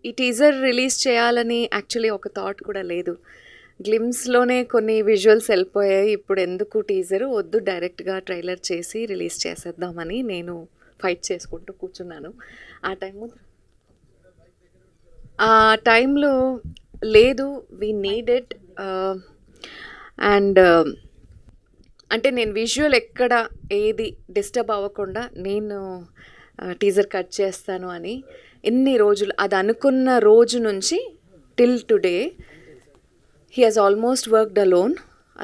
ఈ teaser release చేయాలని actually ఒక థాట్ కూడా లేదు. గ్లిమ్స్లోనే కొన్ని విజువల్స్ వెళ్ళిపోయాయి. ఇప్పుడు ఎందుకు టీజరు, వద్దు డైరెక్ట్గా ట్రైలర్ చేసి రిలీజ్ చేసేద్దామని నేను ఫైట్ చేసుకుంటూ కూర్చున్నాను. ఆ టైంలో లేదు, వీ నీడ్ ఇట్. అండ్ అంటే నేను విజువల్ ఎక్కడ ఏది డిస్టర్బ్ అవ్వకుండా నేను టీజర్ కట్ చేస్తాను అని ఎన్ని రోజులు, అది అనుకున్న రోజు నుంచి till today he has almost worked alone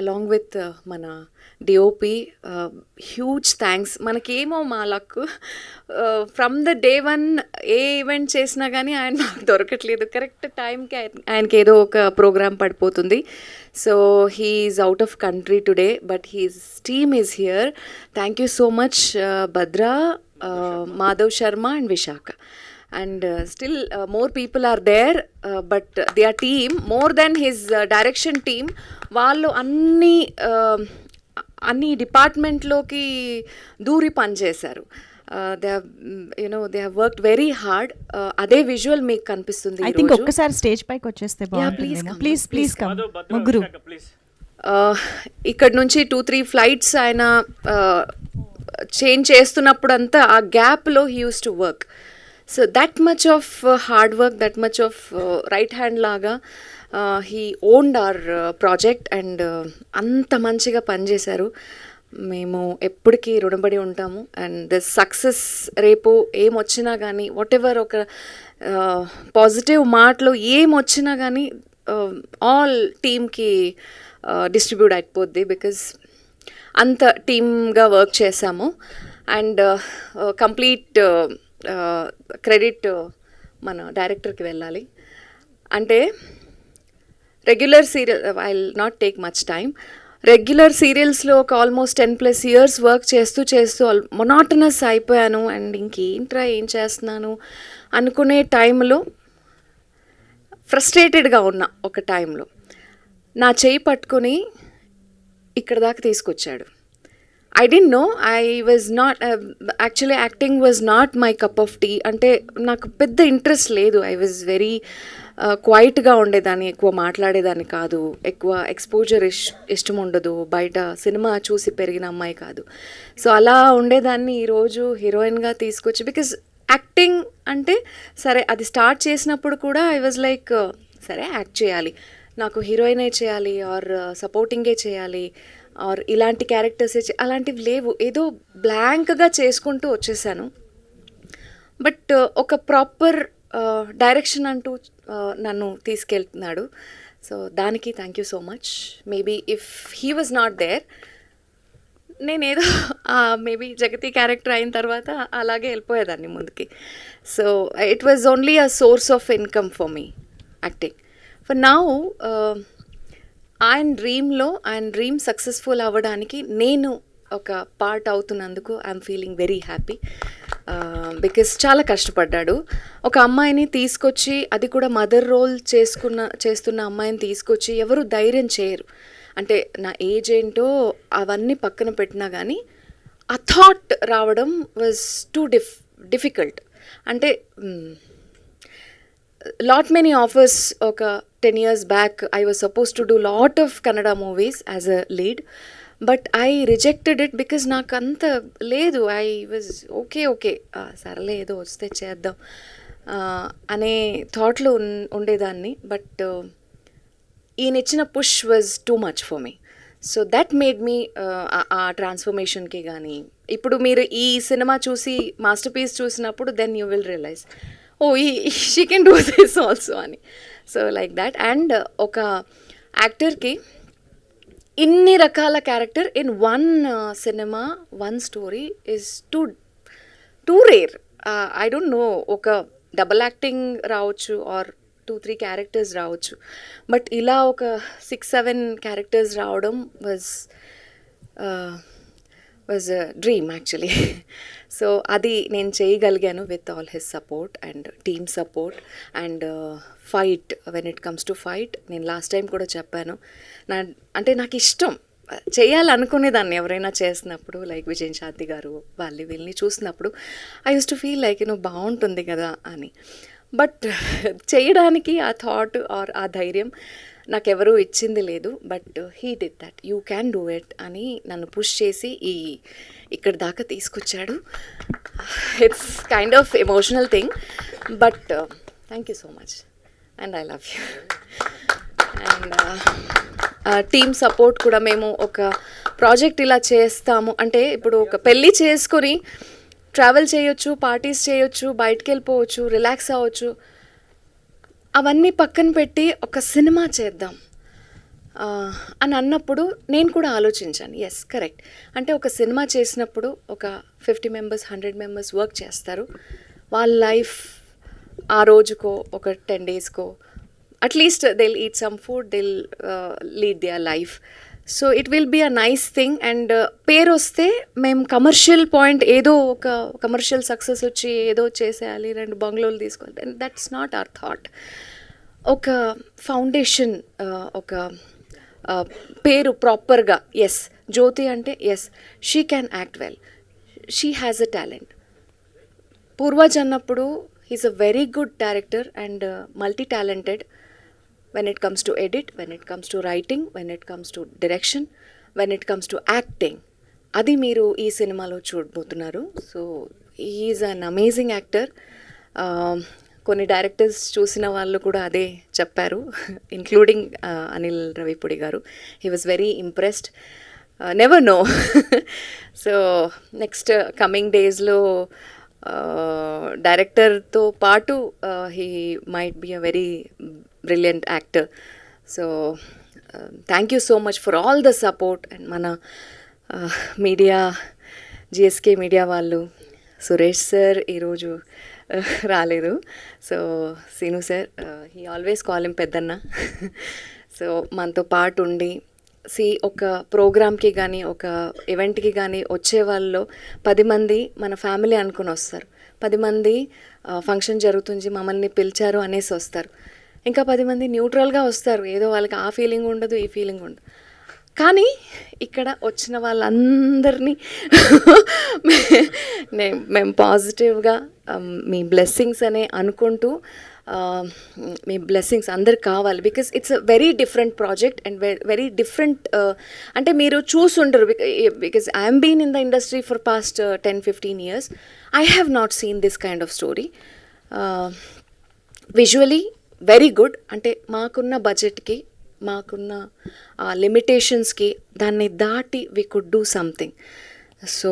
along with మన డిఓపి. Huge thanks. మనకేమో మా luck, from the day one A event చేసినా కానీ ఆయన మాకు దొరకట్లేదు. కరెక్ట్ టైంకి ఆయనకి ఏదో ఒక ప్రోగ్రామ్ పడిపోతుంది. So he's out of country today, but his team is here. Thank you so much Bhadra, Madhav Sharma and Visakha. And still more people are there, but their team, more than his direction team, వాళ్ళు అన్ని డిపార్ట్మెంట్లోకి దూరి పనిచేశారు. They have worked very hard. అదే visual మీకు కనిపిస్తుంది. I think ఒక్కసారి stage పైకి వచ్చేస్తే ప్లీజ్ ప్లీజ్ కమ్ ముగ్గురు. ఇక్కడ నుంచి 2-3 ఫ్లైట్స్ ఆయన చేంజ్ చేస్తున్నప్పుడంతా ఆ గ్యాప్లో he use to work. So that much of hard work, that much of right hand laga, he owned our project and anta manchiga panchesaru. మేము ఎప్పటికీ రుణపడి ఉంటాము. అండ్ ద సక్సెస్ రేపు ఏమొచ్చినా కానీ, వాట్ ఎవర్ ఒక పాజిటివ్ మాటలో ఏమొచ్చినా కానీ ఆల్ టీమ్కి డిస్ట్రిబ్యూట్ అయిపోద్ది. బికాజ్ అంత టీమ్గా వర్క్ చేసాము. అండ్ కంప్లీట్ క్రెడిట్ మన డైరెక్టర్కి వెళ్ళాలి. అంటే regular serial, I will not take much time. Regular సీరియల్స్లో ఒక ఆల్మోస్ట్ 10+ years వర్క్ చేస్తూ మొనాటనస్ అయిపోయాను. అండ్ ఇంకేంట్రా ఏం చేస్తున్నాను అనుకునే టైంలో, ఫ్రస్ట్రేటెడ్గా ఉన్న ఒక టైంలో నా చేయి పట్టుకొని ఇక్కడ దాకా తీసుకొచ్చాడు. I didn't know, I was not, actually acting was not my cup of tea. అంటే నాకు పెద్ద ఇంట్రెస్ట్ లేదు. ఐ వాజ్ వెరీ క్వైట్గా ఉండేదాన్ని, ఎక్కువ మాట్లాడేదాన్ని కాదు, ఎక్కువ ఎక్స్పోజర్ ఇష్టం ఉండదు, బయట సినిమా చూసి పెరిగిన అమ్మాయి కాదు. సో అలా ఉండేదాన్ని ఈరోజు హీరోయిన్గా తీసుకొచ్చి, బికాజ్ యాక్టింగ్ అంటే సరే అది స్టార్ట్ చేసినప్పుడు కూడా ఐ వాజ్ లైక్ సరే యాక్ట్ చేయాలి, నాకు హీరోయినే చేయాలి ఆర్ సపోర్టింగే చేయాలి ఆర్ ఇలాంటి క్యారెక్టర్స్ అలాంటివి లేవు. ఏదో బ్లాంక్గా చేసుకుంటూ వచ్చేసాను. బట్ ఒక ప్రాపర్ డైరెక్షన్ అంటూ నన్ను తీసుకెళ్తున్నాడు. సో దానికి thank you so much. Maybe if he was not there, నేనేదో మేబీ జగతి క్యారెక్టర్ అయిన తర్వాత అలాగే వెళ్ళిపోయేదాన్ని ముందుకి. So it was only a source of income for me acting. For now ఆయన డ్రీమ్ సక్సెస్ఫుల్ అవ్వడానికి నేను ఒక పార్ట్ అవుతున్నందుకు I'm feeling very happy. Because చాలా కష్టపడ్డాడు. ఒక అమ్మాయిని తీసుకొచ్చి, అది కూడా మదర్ రోల్ చేస్తున్న అమ్మాయిని తీసుకొచ్చి ఎవరు ధైర్యం చేయరు. అంటే నా ఏజ్ ఏంటో అవన్నీ పక్కన పెట్టినా కానీ ఆ థాట్ రావడం వాజ్ టూ డిఫికల్ట్. అంటే lot many offers ఒక 10 years back. I was supposed to do lot of Kannada movies as a lead, but I rejected it because నాకు అంత లేదు. I was okay సరేలే ఏదో వస్తే చేద్దాం అనే థాట్లో ఉండేదాన్ని. బట్ ఈయన ఇచ్చిన push was too much for me. So that made me ఆ ట్రాన్స్ఫర్మేషన్కి కానీ, ఇప్పుడు మీరు ఈ సినిమా చూసి మాస్టర్ పీస్ చూసినప్పుడు then you will realise she can do this also అని. So like that. అండ్ ఒక యాక్టర్కి ఇన్ని రకాల character in one cinema, one story is too rare. I don't know, ఒక డబల్ యాక్టింగ్ రావచ్చు ఆర్ 2-3 క్యారెక్టర్స్ రావచ్చు, but ఇలా ఒక 6-7 క్యారెక్టర్స్ రావడం was a dream actually. So అది నేను చేయగలిగాను with all his support and team support and fight. When it comes to fight, నేను లాస్ట్ టైం కూడా చెప్పాను, అంటే నాకు ఇష్టం చేయాలనుకునేదాన్ని ఎవరైనా చేస్తున్నప్పుడు, లైక్ విజయన్ శాంతి గారు వీళ్ళని చూసినప్పుడు I use to feel like బాగుంటుంది కదా అని. బట్ చేయడానికి ఆ థాట్ ఆర్ ఆ ధైర్యం నాకెవరూ ఇచ్చింది లేదు. But he did that, you can do it అని నన్ను పుష్ చేసి ఇక్కడ దాకా తీసుకొచ్చాడు. It's kind of emotional thing, but thank you so much and I love you. And team support కూడా, మేము ఒక ప్రాజెక్ట్ ఇలా చేస్తాము అంటే ఇప్పుడు ఒక పెళ్ళి చేసుకొని ట్రావెల్ చేయొచ్చు, పార్టీస్ చేయొచ్చు, బయటికి వెళ్ళిపోవచ్చు, రిలాక్స్ అవ్వచ్చు, అవన్నీ పక్కన పెట్టి ఒక సినిమా చేద్దాం అని అన్నప్పుడు నేను కూడా ఆలోచించాను. Yes, correct. అంటే ఒక సినిమా చేసినప్పుడు ఒక 50 మెంబర్స్ 100 మెంబర్స్ వర్క్ చేస్తారు. వాళ్ళ లైఫ్ ఆ రోజుకో ఒక 10 డేస్కో at least they'll eat some food, they'll lead their life. So it will be a nice thing. And పేరు వస్తే మేము కమర్షియల్ పాయింట్ ఏదో ఒక కమర్షియల్ సక్సెస్ వచ్చి ఏదో చేసేయాలి, 2 బంగ్లోలు తీసుకోవాలి, దట్స్ నాట్ అవర్ థాట్. ఒక ఫౌండేషన్, ఒక పేరు ప్రాపర్గా, ఎస్ జ్యోతి అంటే yes she can act well, she has a talent. Purvaj అన్నప్పుడు he's a very good director and multi talented when it comes to edit, when it comes to writing, when it comes to direction, when it comes to acting. అది మీరు ఈ సినిమాలో చూడబోతున్నారు. So is an amazing actor. కొన్ని directors చూసిన వాళ్ళు కూడా అదే చెప్పారు, including Anil Ravipudi garu. He was very impressed. Never know. So next coming డేస్లో డైరెక్టర్తో పాటు he might be a very brilliant actor. So thank you so much for all the support. And mana media, GSK media vallu, Suresh sir ee roju raledu. So Sinu sir, he always call him peddanna. So manto part undi ఒక ప్రోగ్రామ్కి కానీ ఒక ఈవెంట్కి కానీ వచ్చే వాళ్ళలో 10 మంది మన ఫ్యామిలీ అనుకుని వస్తారు, 10 మంది ఫంక్షన్ జరుగుతుంది మమ్మల్ని పిలిచారు అనేసి వస్తారు, ఇంకా 10 మంది న్యూట్రల్గా వస్తారు, ఏదో వాళ్ళకి ఆ ఫీలింగ్ ఉండదు, ఈ ఫీలింగ్ ఉండదు. కానీ ఇక్కడ వచ్చిన వాళ్ళందరినీ మేము పాజిటివ్గా మీ బ్లెస్సింగ్స్ అనే అనుకుంటూ, మీ బ్లెస్సింగ్స్ అందరికి కావాలి. Because it's a very different project and very different. అంటే మీరు చూసుండరు, because I'm been in the industry for past 10-15 years. I have not seen this kind of story. Visually very good. అంటే మాకున్న బడ్జెట్కి, మాకున్న లిమిటేషన్స్కి దాన్ని దాటి we could do something. So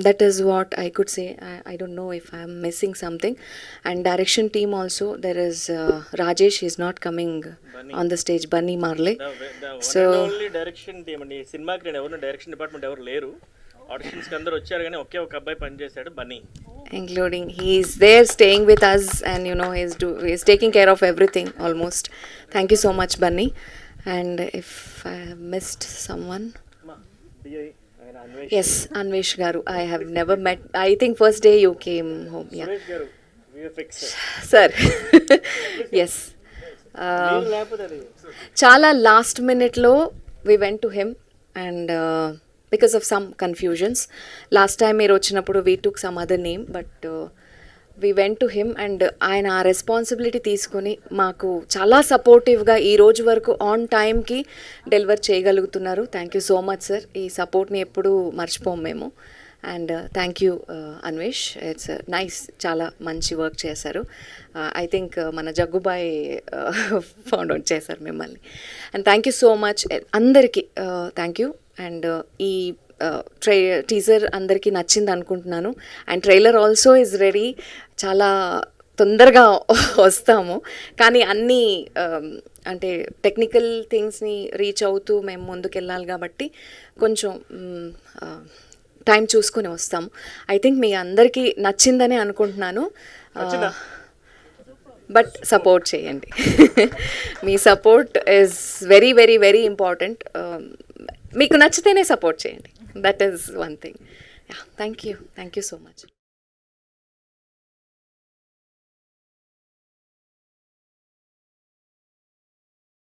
that is what I could say. I don't know if I'm missing something. And direction team also, there is Rajesh is not coming on the stage, Bunny మార్లే. So direction team అండి, సినిమాకి నేను ఎవరు direction department ఎవరు లేరు, ఆడిషన్స్కి అందరూ వచ్చారు కానీ ఒకే ఒక అబ్బాయి పనిచేశాడు, Bunny. Including he is there staying with us and you know he is taking care of everything almost. Thank you so much Bunny. And if I have missed someone, yes, Anvesh garu, I have never met. I think first day you came home. Yeah, Suresh గారు VFX sir. Yes, చాలా last మినిట్లో we went to him and because of some confusions. Last time మీరు వచ్చినప్పుడు we took some other name, but we went to him and ఆయన ఆ responsibility తీసుకొని మాకు చాలా సపోర్టివ్గా ఈ రోజు వరకు ఆన్ టైంకి డెలివర్ చేయగలుగుతున్నారు. Thank you so much sir. ఈ సపోర్ట్ని ఎప్పుడూ మర్చిపోం మేము. And thank you Anvesh, it's nice, చాలా మంచి వర్క్ చేశారు. ఐ థింక్ మన జగ్గుబాయ్ ఫౌండ్ అవుట్ చేశారు మిమ్మల్ని. And thank you so much అందరికీ, థ్యాంక్ యూ. అండ్ ఈ టీజర్ అందరికీ నచ్చింది అనుకుంటున్నాను. And trailer also is ready. చాలా తొందరగా వస్తాము, కానీ అన్నీ అంటే టెక్నికల్ థింగ్స్ని రీచ్ అవుతూ మేము ముందుకు వెళ్ళాలి కాబట్టి కొంచెం టైం చూసుకొని వస్తాము. ఐ థింక్ మీ అందరికీ నచ్చిందనే అనుకుంటున్నాను. బట్ సపోర్ట్ చేయండి. మీ support is very very very important. మీకు నచ్చితేనే సపోర్ట్ చేయండి. That is one thing. Thank you so much.